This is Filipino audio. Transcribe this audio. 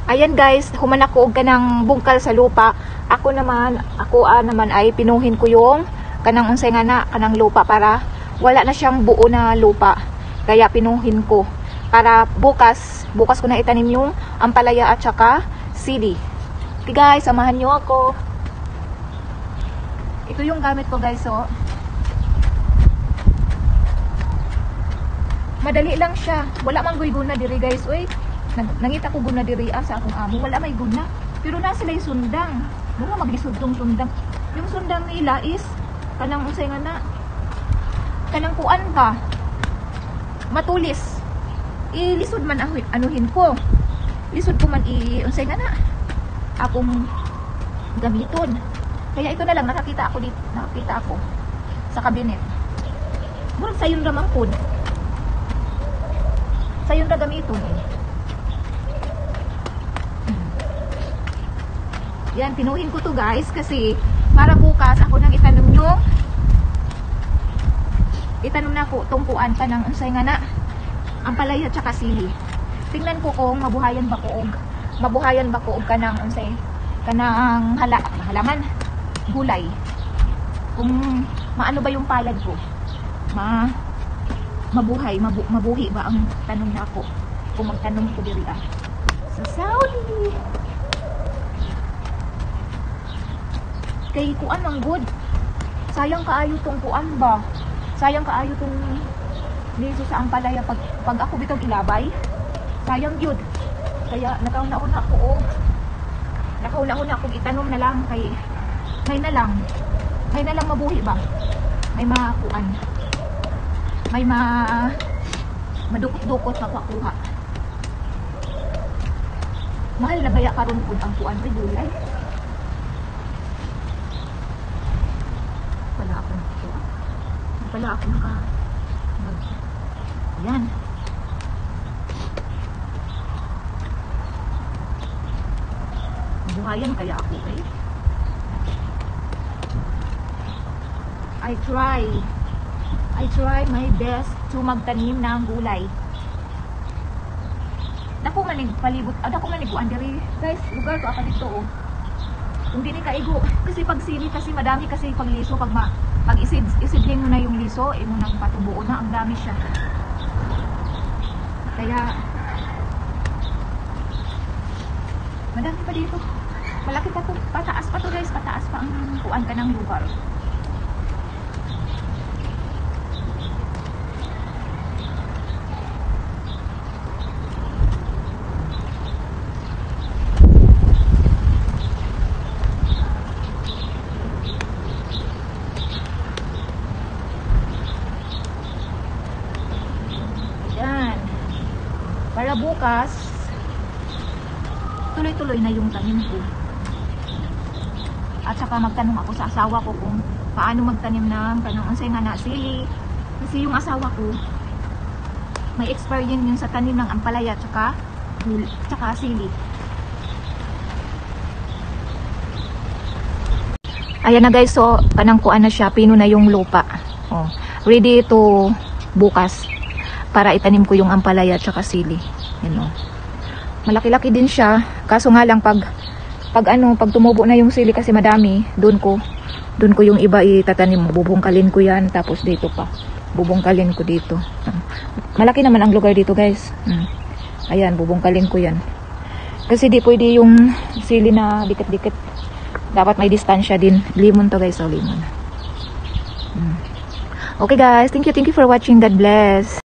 Ayan guys, humanak ko og kanang bungkal sa lupa. Ako naman ay pinuhin ko yung kanang unsay nga na kanang lupa para wala na siyang buo na lupa. Kaya pinuhin ko para bukas ko na itanim yung ampalaya at saka sili. Okay guys, samahan niyo ako. Ito yung gamit ko guys, oh. Madali lang siya. Wala mang guna diri guys, oy. Nangita ko guna diri sa akong amo, wala may guna. Pero na sila yung sundang. Mga maglisod tong sundang. Yung sundang nila is kanang unsay nga na kanang kuan ba? Matulis. Ilisod man anuhin ko. Lisod ko man unsay nga na akong gamiton. Kaya ito na lang nakakita ako sa cabinet. Murag sayon ra man pud. Sayon ra gamiton. Yan, pinuhin ko to guys kasi para bukas ako nang itanom na ko tungkuan pa ng unsay nga na ampalaya at saka sili. Tingnan ko kung mabuhayan ba ko og kanang unsay kanang halaman gulay. Kung maano ba yung palad ko. Mabuhi ba ang tanom na ako kung magtanom ko diri sa Saudi. Kay kuan ang good. Sayang kaayo tong kuan ba? Sayang kaayo tong liso sa ampalaya pag ako bitong ilabay. Sayang gyud. Kaya nakauna-una ako itanom na lang kay may na lang mabuhi ba? May makuan. May madukot-dukot makuha. Mahal na baya karon pud ang kuan ri gulay. Pala ako yan. Buhayan kaya ako eh. I try my best to magtanim ng gulay. Dako man palibot, dako man iguan diri. Guys, lugar ko aka dito oh. Kung dili ka igo kasi pag sili kasi madami kasi pagliso pag isidlin mo na yung liso, mo nang patubuo na, ang dami siya. Kaya madami pa dito. Malaki pa to, pataas pa to guys, pataas pa ang kuan ka ng lugar. Para bukas tuloy-tuloy na yung tanim ko. At saka magtanong ako sa asawa ko kung paano magtanim ng kanang unsay nga na sili. Kasi yung asawa ko may experience yung sa tanim ng ampalaya at saka sili. Ayan na guys, so kanang kuan na siya, pino na yung lupa. Oh, ready to bukas para itanim ko yung ampalaya at saka sili. You know. Malaki-laki din siya. Kaso nga lang pag tumubo na yung sili kasi madami, doon ko yung iba itatanim. Bubungkalin ko yan. Tapos dito pa. Bubungkalin ko dito. Malaki naman ang lugar dito guys. Ayan, bubungkalin ko yan. Kasi di pwede yung sili na dikit-dikit. Dapat may distansya din. Limon to guys. So limon. Okay guys. Thank you for watching. God bless.